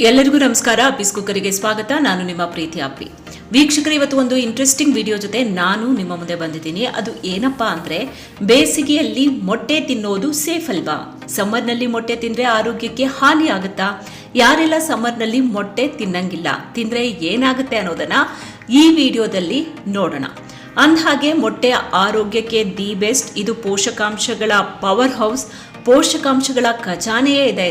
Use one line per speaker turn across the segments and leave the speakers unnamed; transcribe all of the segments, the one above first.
ಎಲ್ಲರಿಗೂ ನಮಸ್ಕಾರ. ಅಪ್ಪಿಸ್ ಕುಕ್ಕರಿಗೆ ಸ್ವಾಗತ. ನಾನು ನಿಮ್ಮ ಪ್ರೀತಿ ಅಪ್ಪಿ. ವೀಕ್ಷಕರು, ಇವತ್ತು ಒಂದು ಇಂಟ್ರೆಸ್ಟಿಂಗ್ ವಿಡಿಯೋ ಜೊತೆ ನಾನು ನಿಮ್ಮ ಮುಂದೆ ಬಂದಿದ್ದೀನಿ. ಅದು ಏನಪ್ಪಾ ಅಂದ್ರೆ, ಬೇಸಿಗೆಯಲ್ಲಿ ಮೊಟ್ಟೆ ತಿನ್ನೋದು ಸೇಫ್ ಅಲ್ವಾ? ಸಮ್ಮರ್ನಲ್ಲಿ ಮೊಟ್ಟೆ ತಿಂದ್ರೆ ಆರೋಗ್ಯಕ್ಕೆ ಹಾನಿ ಆಗುತ್ತಾ? ಯಾರೆಲ್ಲ ಸಮ್ಮರ್ನಲ್ಲಿ ಮೊಟ್ಟೆ ತಿನ್ನಂಗಿಲ್ಲ, ತಿಂದ್ರೆ ಏನಾಗುತ್ತೆ ಅನ್ನೋದನ್ನ ಈ ವಿಡಿಯೋದಲ್ಲಿ ನೋಡೋಣ. ಅಂದಹಾಗೆ ಮೊಟ್ಟೆ ಆರೋಗ್ಯಕ್ಕೆ ದಿ ಬೆಸ್ಟ್. ಇದು ಪೋಷಕಾಂಶಗಳ ಪವರ್ ಹೌಸ್, ಪೋಷಕಾಂಶಗಳ ಖಜಾನೆಯೇ ಇದೆ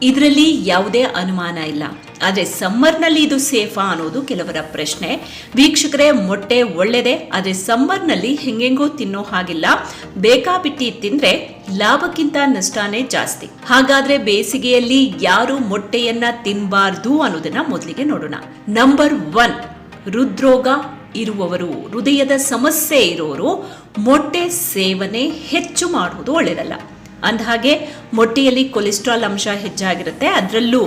ಇದರಲ್ಲಿ ಯಾವುದೇ ಅನುಮಾನ ಇಲ್ಲ. ಆದರೆ ಸಮ್ಮರ್ನಲ್ಲಿ ಇದು ಸೇಫಾ ಅನ್ನೋದು ಕೆಲವರ ಪ್ರಶ್ನೆ. ವೀಕ್ಷಕರೇ, ಮೊಟ್ಟೆ ಒಳ್ಳೆಯದೇ, ಆದರೆ ಸಮ್ಮರ್ನಲ್ಲಿ ಹೆಂಗೆಂಗೋ ತಿನ್ನೋ ಹಾಗಿಲ್ಲ. ಬೇಕಾಬಿಟ್ಟಿ ತಿಂದ್ರೆ ಲಾಭಕ್ಕಿಂತ ನಷ್ಟನೇ ಜಾಸ್ತಿ. ಹಾಗಾದ್ರೆ ಬೇಸಿಗೆಯಲ್ಲಿ ಯಾರು ಮೊಟ್ಟೆಯನ್ನ ತಿನ್ನಬಾರ್ದು ಅನ್ನೋದನ್ನ ಮೊದಲಿಗೆ ನೋಡೋಣ. ನಂಬರ್ 1, ಹೃದ್ರೋಗ ಇರುವವರು, ಹೃದಯದ ಸಮಸ್ಯೆ ಇರೋರು ಮೊಟ್ಟೆ ಸೇವನೆ ಹೆಚ್ಚು ಮಾಡುವುದು ಒಳ್ಳೆಯದಲ್ಲ. ಅಂದಹಾಗೆ ಮೊಟ್ಟೆಯಲ್ಲಿ ಕೊಲೆಸ್ಟ್ರಾಲ್ ಅಂಶ ಹೆಚ್ಚಾಗಿರುತ್ತೆ. ಅದರಲ್ಲೂ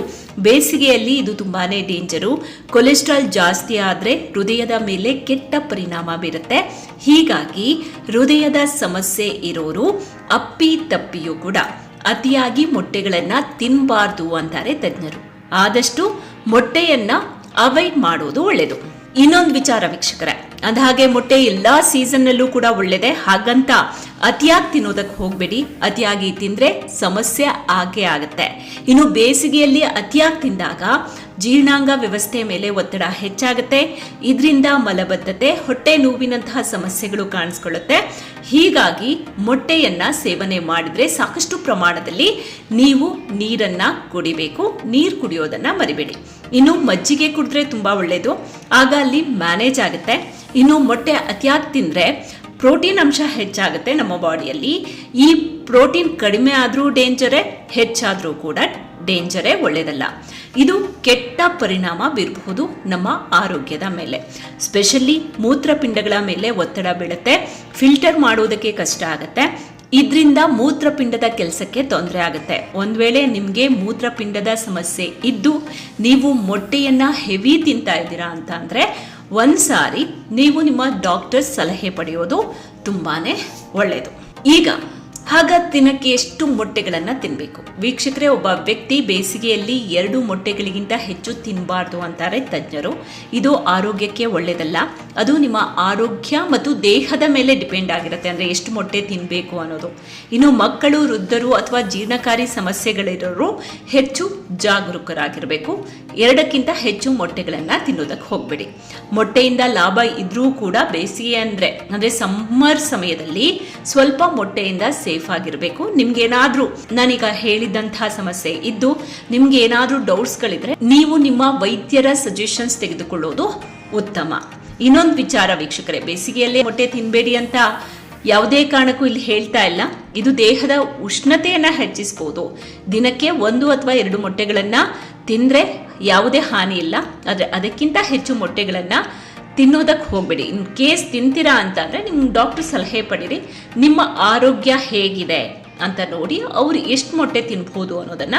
ಬೇಸಿಗೆಯಲ್ಲಿ ಇದು ತುಂಬಾನೇ ಡೇಂಜರು. ಕೊಲೆಸ್ಟ್ರಾಲ್ ಜಾಸ್ತಿ ಆದರೆ ಹೃದಯದ ಮೇಲೆ ಕೆಟ್ಟ ಪರಿಣಾಮ ಬೀರುತ್ತೆ. ಹೀಗಾಗಿ ಹೃದಯದ ಸಮಸ್ಯೆ ಇರೋರು ಅಪ್ಪಿ ತಪ್ಪಿಯೂ ಕೂಡ ಅತಿಯಾಗಿ ಮೊಟ್ಟೆಗಳನ್ನ ತಿನ್ನಬಾರ್ದು ಅಂತಾರೆ ತಜ್ಞರು. ಆದಷ್ಟು ಮೊಟ್ಟೆಯನ್ನ ಅವಾಯ್ಡ್ ಮಾಡೋದು ಒಳ್ಳೆಯದು. ಇನ್ನೊಂದು ವಿಚಾರ ವೀಕ್ಷಕರೇ, ಅಂದಹಾಗೆ ಮೊಟ್ಟೆ ಎಲ್ಲಾ ಸೀಸನ್ನಲ್ಲೂ ಕೂಡ ಒಳ್ಳೆಯದೇ. ಹಾಗಂತ ಅತಿಯಾಗಿ ತಿನ್ನೋದಕ್ಕೆ ಹೋಗಬೇಡಿ. ಅತಿಯಾಗಿ ತಿಂದ್ರೆ ಸಮಸ್ಯೆ ಆಗೇ ಆಗುತ್ತೆ. ಇನ್ನು ಬೇಸಿಗೆಯಲ್ಲಿ ಅತಿಯಾಗಿ ತಿಂದಾಗ ಜೀರ್ಣಾಂಗ ವ್ಯವಸ್ಥೆ ಮೇಲೆ ಒತ್ತಡ ಹೆಚ್ಚಾಗುತ್ತೆ. ಇದರಿಂದ ಮಲಬದ್ಧತೆ, ಹೊಟ್ಟೆ ನೋವಿನಂತಹ ಸಮಸ್ಯೆಗಳು ಕಾಣಿಸ್ಕೊಳ್ಳುತ್ತೆ. ಹೀಗಾಗಿ ಮೊಟ್ಟೆಯನ್ನ ಸೇವನೆ ಮಾಡಿದ್ರೆ ಸಾಕಷ್ಟು ಪ್ರಮಾಣದಲ್ಲಿ ನೀವು ನೀರನ್ನ ಕುಡಿಬೇಕು. ನೀರು ಕುಡಿಯೋದನ್ನ ಮರಿಬೇಡಿ. ಇನ್ನು ಮಜ್ಜಿಗೆ ಕುಡಿದ್ರೆ ತುಂಬಾ ಒಳ್ಳೆಯದು, ಆಗ ಅಲ್ಲಿ ಮ್ಯಾನೇಜ್ ಆಗುತ್ತೆ. ಇನ್ನು ಮೊಟ್ಟೆ ಅತಿಯಾಗಿ ತಿಂದ್ರೆ ಪ್ರೋಟೀನ್ ಅಂಶ ಹೆಚ್ಚಾಗುತ್ತೆ ನಮ್ಮ ಬಾಡಿಯಲ್ಲಿ. ಈ ಪ್ರೋಟೀನ್ ಕಡಿಮೆ ಆದ್ರೂ ಡೇಂಜರೇ, ಹೆಚ್ಚಾದ್ರೂ ಕೂಡ ಡೇಂಜರೇ, ಒಳ್ಳೆಯದಲ್ಲ. ಇದು ಕೆಟ್ಟ ಪರಿಣಾಮ ಬೀರಬಹುದು ನಮ್ಮ ಆರೋಗ್ಯದ ಮೇಲೆ. ಸ್ಪೆಷಲಿ ಮೂತ್ರಪಿಂಡಗಳ ಮೇಲೆ ಒತ್ತಡ ಬೀಳುತ್ತೆ. ಫಿಲ್ಟರ್ ಮಾಡೋದಕ್ಕೆ ಕಷ್ಟ ಆಗುತ್ತೆ. ಇದರಿಂದ ಮೂತ್ರಪಿಂಡದ ಕೆಲಸಕ್ಕೆ ತೊಂದರೆ ಆಗುತ್ತೆ. ಒಂದ್ ವೇಳೆ ನಿಮ್ಗೆ ಮೂತ್ರಪಿಂಡದ ಸಮಸ್ಯೆ ಇದ್ದು ನೀವು ಮೊಟ್ಟೆಯನ್ನ ಹೆವಿ ತಿಂತಾ ಇದ್ದೀರಾ ಅಂತ ಅಂದ್ರೆ ಒಂದ್ಸಾರಿ ನೀವು ನಿಮ್ಮ ಡಾಕ್ಟರ್ ಸಲಹೆ ಪಡೆಯೋದು ತುಂಬಾನೇ ಒಳ್ಳೆಯದು. ಈಗ ದಿನಕ್ಕೆ ಎಷ್ಟು ಮೊಟ್ಟೆಗಳನ್ನ ತಿನ್ಬೇಕು ವೀಕ್ಷಕರೇ? ಒಬ್ಬ ವ್ಯಕ್ತಿ ಬೇಸಿಗೆಯಲ್ಲಿ 2 ಮೊಟ್ಟೆಗಳಿಗಿಂತ ಹೆಚ್ಚು ತಿನ್ನಬಾರ್ದು ಅಂತಾರೆ ತಜ್ಞರು. ಇದು ಆರೋಗ್ಯಕ್ಕೆ ಒಳ್ಳೆಯದಲ್ಲ. ಅದು ನಿಮ್ಮ ಆರೋಗ್ಯ ಮತ್ತು ದೇಹದ ಮೇಲೆ ಡಿಪೆಂಡ್ ಆಗಿರುತ್ತೆ, ಅಂದ್ರೆ ಎಷ್ಟು ಮೊಟ್ಟೆ ತಿನ್ನಬೇಕು ಅನ್ನೋದು. ಇನ್ನು ಮಕ್ಕಳು, ವೃದ್ಧರು ಅಥವಾ ಜೀರ್ಣಕಾರಿ ಸಮಸ್ಯೆಗಳಿರೋರು ಹೆಚ್ಚು ಜಾಗರೂಕರಾಗಿರಬೇಕು. 2ಕ್ಕಿಂತ ಹೆಚ್ಚು ಮೊಟ್ಟೆಗಳನ್ನ ತಿನ್ನೋದಕ್ಕೆ ಹೋಗ್ಬೇಡಿ. ಮೊಟ್ಟೆಯಿಂದ ಲಾಭ ಇದ್ರೂ ಕೂಡ ಬೇಸಿಗೆ ಅಂದ್ರೆ ಸಮ್ಮರ್ ಸಮಯದಲ್ಲಿ ಸ್ವಲ್ಪ ಮೊಟ್ಟೆಯಿಂದ ಸೇಫ್ ಆಗಿರಬೇಕು. ನಿಮ್ಗೇನಾದ್ರೂ ನಾನೀಗ ಹೇಳಿದಂತಹ ಸಮಸ್ಯೆ ಇದ್ದು ನಿಮ್ಗೆ ಏನಾದ್ರೂ ಡೌಟ್ಸ್ ಗಳಿದ್ರೆ ನೀವು ನಿಮ್ಮ ವೈದ್ಯರ ಸಜೆಷನ್ಸ್ ತೆಗೆದುಕೊಳ್ಳೋದು ಉತ್ತಮ. ಇನ್ನೊಂದು ವಿಚಾರ ವೀಕ್ಷಕರೇ, ಬೇಸಿಗೆಯಲ್ಲೇ ಮೊಟ್ಟೆ ತಿನ್ಬೇಡಿ ಅಂತ ಯಾವುದೇ ಕಾರಣಕ್ಕೂ ಇಲ್ಲಿ ಹೇಳ್ತಾ ಇಲ್ಲ. ಇದು ದೇಹದ ಉಷ್ಣತೆಯನ್ನ ಹೆಚ್ಚಿಸಬಹುದು. ದಿನಕ್ಕೆ 1 ಅಥವಾ 2 ಮೊಟ್ಟೆಗಳನ್ನ ತಿಂದ್ರೆ ಯಾವುದೇ ಹಾನಿ ಇಲ್ಲ. ಆದ್ರೆ ಅದಕ್ಕಿಂತ ಹೆಚ್ಚು ಮೊಟ್ಟೆಗಳನ್ನ ತಿನ್ನೋದಕ್ಕೆ ಹೋಗ್ಬೇಡಿ. ಇನ್ ಕೇಸ್ ತಿಂತೀರಾ ಅಂತ ಅಂದ್ರೆ ನಿಮ್ ಡಾಕ್ಟರ್ ಸಲಹೆ ಪಡೀರಿ. ನಿಮ್ಮ ಆರೋಗ್ಯ ಹೇಗಿದೆ ಅಂತ ನೋಡಿ ಅವ್ರು ಎಷ್ಟು ಮೊಟ್ಟೆ ತಿನ್ಬಹುದು ಅನ್ನೋದನ್ನ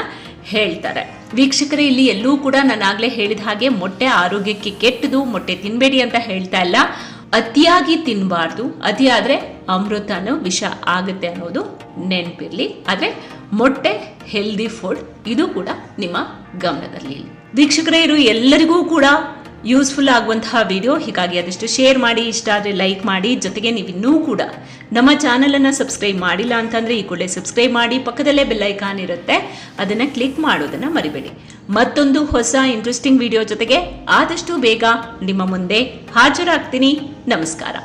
ಹೇಳ್ತಾರೆ. ವೀಕ್ಷಕರೇ, ಇಲ್ಲಿ ಎಲ್ಲೂ ಕೂಡ ನಾನು ಆಗ್ಲೇ ಹೇಳಿದ ಹಾಗೆ ಮೊಟ್ಟೆ ಆರೋಗ್ಯಕ್ಕೆ ಕೆಟ್ಟದು, ಮೊಟ್ಟೆ ತಿನ್ಬೇಡಿ ಅಂತ ಹೇಳ್ತಾ ಇಲ್ಲ. ಅತಿಯಾಗಿ ತಿನ್ನಬಾರ್ದು. ಅತಿಯಾದ್ರೆ ಅಮೃತನೂ ವಿಷ ಆಗುತ್ತೆ ಅನ್ನೋದು ನೆನಪಿರ್ಲಿ. ಆದ್ರೆ ಮೊಟ್ಟೆ ಹೆಲ್ದಿ ಫುಡ್, ಇದು ಕೂಡ ನಿಮ್ಮ ಗಮನದಲ್ಲಿ. ವೀಕ್ಷಕರೇ, ಇದು ಎಲ್ಲರಿಗೂ ಕೂಡ ಯೂಸ್ಫುಲ್ ಆಗುವಂತಹ ವಿಡಿಯೋ. ಹೀಗಾಗಿ ಆದಷ್ಟು ಶೇರ್ ಮಾಡಿ, ಇಷ್ಟ ಆದರೆ ಲೈಕ್ ಮಾಡಿ. ಜೊತೆಗೆ ನೀವು ಇನ್ನೂ ಕೂಡ ನಮ್ಮ ಚಾನಲ್ ಅನ್ನ ಸಬ್ಸ್ಕ್ರೈಬ್ ಮಾಡಿಲ್ಲ ಅಂತಂದ್ರೆ ಈ ಕೂಡಲೇ ಸಬ್ಸ್ಕ್ರೈಬ್ ಮಾಡಿ. ಪಕ್ಕದಲ್ಲೇ ಬೆಲ್ ಐಕಾನ್ ಇರುತ್ತೆ, ಅದನ್ನ ಕ್ಲಿಕ್ ಮಾಡೋದನ್ನ ಮರಿಬೇಡಿ. ಮತ್ತೊಂದು ಹೊಸ ಇಂಟ್ರೆಸ್ಟಿಂಗ್ ವಿಡಿಯೋ ಜೊತೆಗೆ ಆದಷ್ಟು ಬೇಗ ನಿಮ್ಮ ಮುಂದೆ ಹಾಜರಾಗ್ತೀನಿ. ನಮಸ್ಕಾರ.